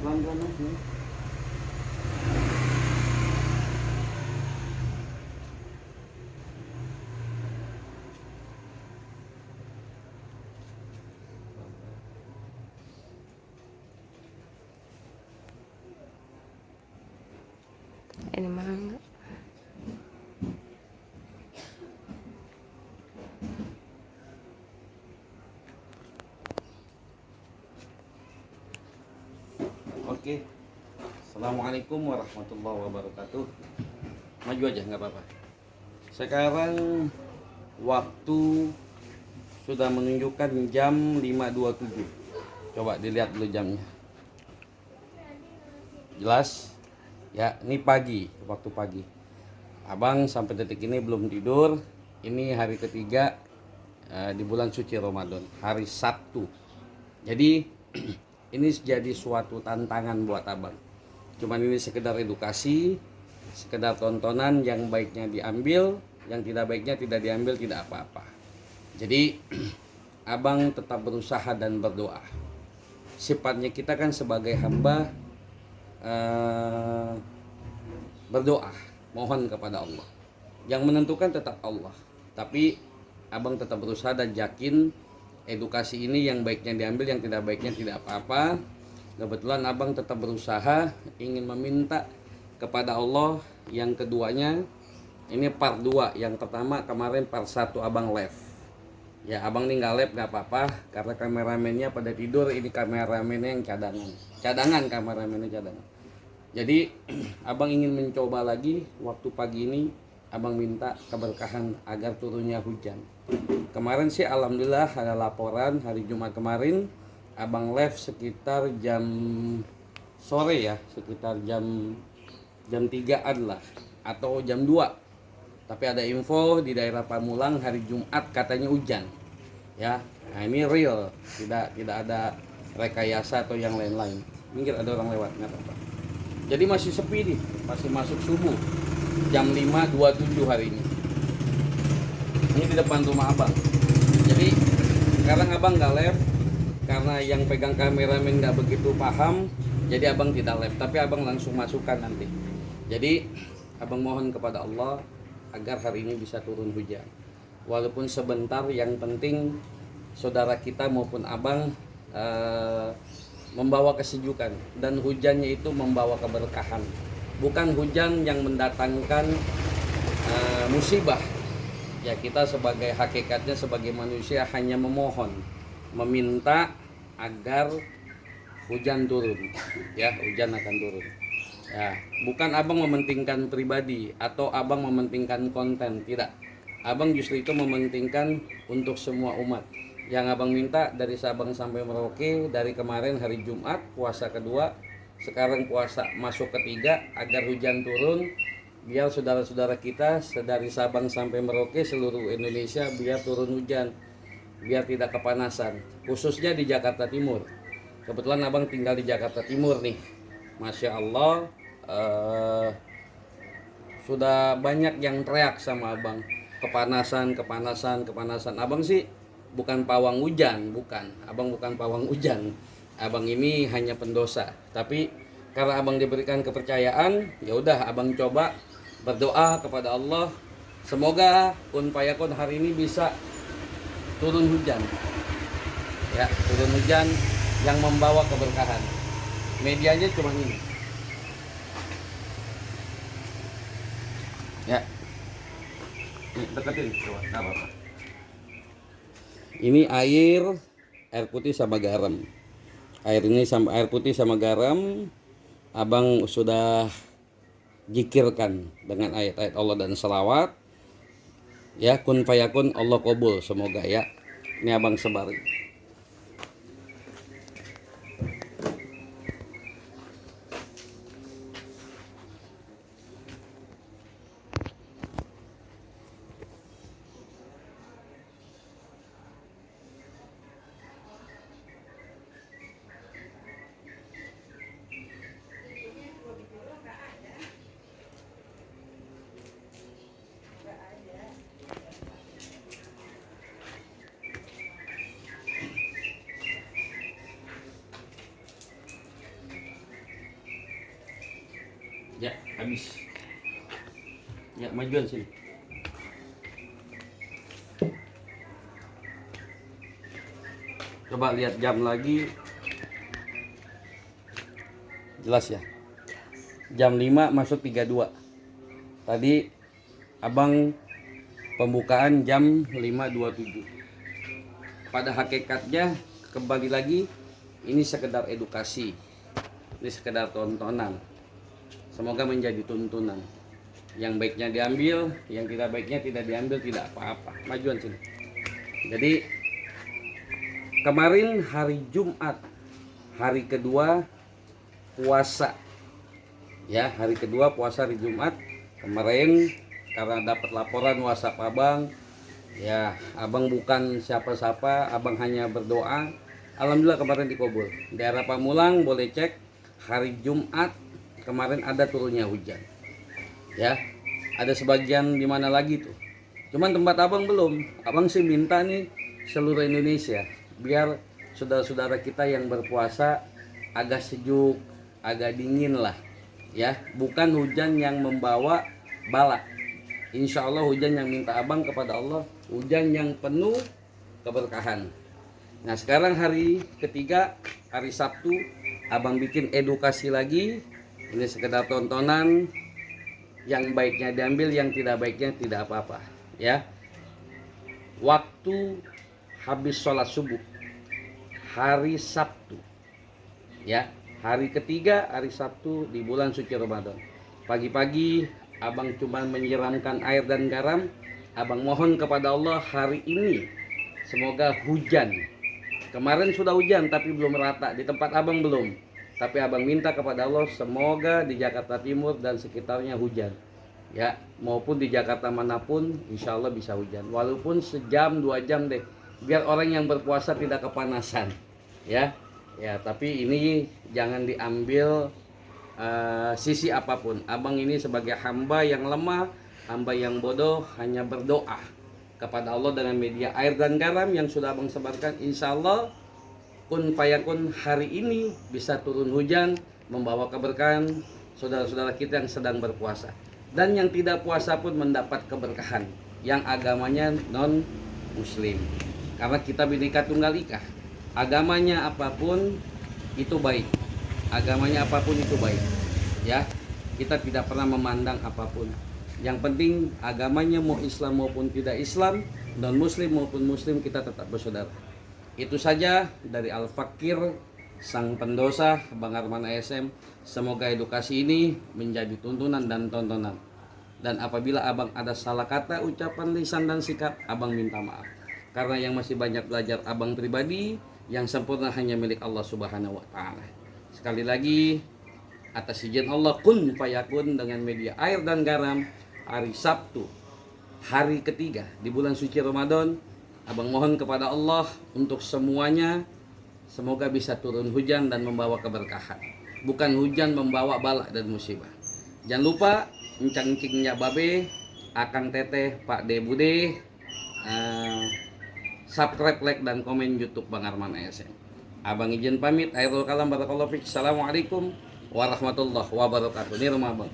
Pelan-pelan aja. Ini mangga. Oke. Assalamualaikum warahmatullahi wabarakatuh. Maju aja nggak apa-apa. Sekarang waktu sudah menunjukkan jam 5.27. Coba dilihat dulu jamnya. Jelas? Ya, ini pagi, waktu pagi. Abang sampai detik ini belum tidur. Ini hari ketiga di bulan suci Ramadan, hari Sabtu. Jadi ini jadi suatu tantangan buat abang. Cuman ini sekedar edukasi, sekedar tontonan, yang baiknya diambil, yang tidak baiknya tidak diambil, tidak apa-apa. Jadi abang tetap berusaha dan berdoa. Sifatnya kita kan sebagai hamba berdoa, mohon kepada Allah. Yang menentukan tetap Allah. Tapi abang tetap berusaha dan yakin edukasi ini yang baiknya diambil, yang tidak baiknya tidak apa-apa. Kebetulan abang tetap berusaha ingin meminta kepada Allah. Yang keduanya ini part 2. Yang pertama kemarin part 1 abang live. Ya abang nih nggak live nggak apa-apa karena kameramennya pada tidur. Ini kameramennya yang cadangan kameramennya cadangan. Jadi abang ingin mencoba lagi waktu pagi ini. Abang minta keberkahan agar turunnya hujan. Kemarin sih alhamdulillah ada laporan hari Jumat kemarin abang live sekitar jam sore ya, sekitar jam 3-an lah atau jam 2. Tapi ada info di daerah Pamulang hari Jumat katanya hujan. Ya. Nah, ini real, tidak ada rekayasa atau yang lain-lain. Minggir, ada orang lewat, enggak apa-apa. Jadi masih sepi nih, masih masuk subuh. Jam 5.27 hari ini. Ini di depan rumah abang. Jadi sekarang abang nggak live karena yang pegang kameramen nggak begitu paham, jadi abang tidak live, tapi abang langsung masukkan nanti. Jadi abang mohon kepada Allah agar hari ini bisa turun hujan, walaupun sebentar. Yang penting saudara kita maupun abang membawa kesejukan, dan hujannya itu membawa keberkahan, bukan hujan yang mendatangkan musibah. Ya, kita sebagai hakikatnya sebagai manusia hanya memohon, meminta agar hujan turun. Ya, hujan akan turun. Ya, bukan abang mementingkan pribadi atau abang mementingkan konten, tidak. Abang justru itu mementingkan untuk semua umat. Yang abang minta dari Sabang sampai Merauke, dari kemarin hari Jumat puasa kedua, sekarang puasa masuk ketiga, agar hujan turun. Biar saudara-saudara kita dari Sabang sampai Merauke seluruh Indonesia biar turun hujan, biar tidak kepanasan, khususnya di Jakarta Timur. Kebetulan abang tinggal di Jakarta Timur nih. Masya Allah, sudah banyak yang teriak sama abang, kepanasan, kepanasan, kepanasan. Abang sih bukan pawang hujan, bukan. Abang bukan pawang hujan. Abang ini hanya pendosa. Tapi karena abang diberikan kepercayaan, ya udah abang coba berdoa kepada Allah. Semoga kun fayakun hari ini bisa turun hujan. Ya, turun hujan yang membawa keberkahan. Medianya cuma ini. Ya, deketin coba, nggak apa-apa. Ini air putih sama garam. Air ini sama air putih sama garam, abang sudah jikirkan dengan ayat-ayat Allah dan selawat. Ya, kun fayakun, Allah kabul, semoga ya. Ini abang sebarin. Ya, habis. Ya, majuan sini. Coba lihat jam lagi. Jelas ya? Jam 5 masuk 32. Tadi abang pembukaan jam 5.27. Pada hakikatnya kembali lagi ini sekedar edukasi. Ini sekedar tontonan. Semoga menjadi tuntunan. Yang baiknya diambil, yang tidak baiknya tidak diambil, tidak apa-apa. Majuan sini. Jadi kemarin hari Jumat, hari kedua puasa. Ya, hari kedua puasa hari Jumat. Kemarin karena dapat laporan WhatsApp abang, ya abang bukan siapa-siapa, abang hanya berdoa. Alhamdulillah kemarin dikabul. Daerah Pamulang boleh cek hari Jumat kemarin ada turunnya hujan. Ya, ada sebagian di mana lagi tuh. Cuman tempat abang belum. Abang sih minta nih seluruh Indonesia biar saudara-saudara kita yang berpuasa agak sejuk, agak dingin lah. Ya, bukan hujan yang membawa bala. Insya Allah hujan yang minta abang kepada Allah, hujan yang penuh keberkahan. Nah sekarang hari ketiga, hari Sabtu, abang bikin edukasi lagi. Ini sekedar tontonan, yang baiknya diambil, yang tidak baiknya tidak apa-apa. Ya, waktu habis sholat subuh, hari Sabtu. Ya, hari ketiga, hari Sabtu di bulan suci Ramadan. Pagi-pagi abang cuma menyiramkan air dan garam. Abang mohon kepada Allah hari ini semoga hujan. Kemarin sudah hujan tapi belum rata, di tempat abang belum. Tapi abang minta kepada Allah semoga di Jakarta Timur dan sekitarnya hujan. Ya, maupun di Jakarta manapun insya Allah bisa hujan. Walaupun sejam 2 jam deh, biar orang yang berpuasa tidak kepanasan. Ya, tapi ini jangan diambil sisi apapun. Abang ini sebagai hamba yang lemah, hamba yang bodoh, hanya berdoa kepada Allah dengan media air dan garam yang sudah abang sebarkan. Insya Allah kun fayakun hari ini bisa turun hujan membawa keberkahan saudara-saudara kita yang sedang berpuasa, dan yang tidak puasa pun mendapat keberkahan yang agamanya non muslim, karena kita Bhinneka Tunggal Ika. Agamanya apapun itu baik, agamanya apapun itu baik. Ya, kita tidak pernah memandang apapun. Yang penting agamanya mau Islam maupun tidak Islam, non muslim maupun muslim, kita tetap bersaudara. Itu saja dari Al-Fakir sang pendosa Bang Arman ASM. Semoga edukasi ini menjadi tuntunan dan tontonan. Dan apabila abang ada salah kata, ucapan, lisan dan sikap, abang minta maaf. Karena yang masih banyak belajar abang pribadi, yang sempurna hanya milik Allah Subhanahu wa taala. Sekali lagi, atas izin Allah kun fayakun dengan media air dan garam, hari Sabtu, hari ketiga di bulan suci Ramadan, abang mohon kepada Allah untuk semuanya semoga bisa turun hujan dan membawa keberkahan, bukan hujan membawa bala dan musibah. Jangan lupa encang-encingnya babe, akang teteh, Pak De Bude, subscribe, like dan komen YouTube Bang Arman ASM. Abang izin pamit. Akhirul kalam, barakallahu fiik. Assalamualaikum warahmatullahi wabarakatuh. Ini rumah abang.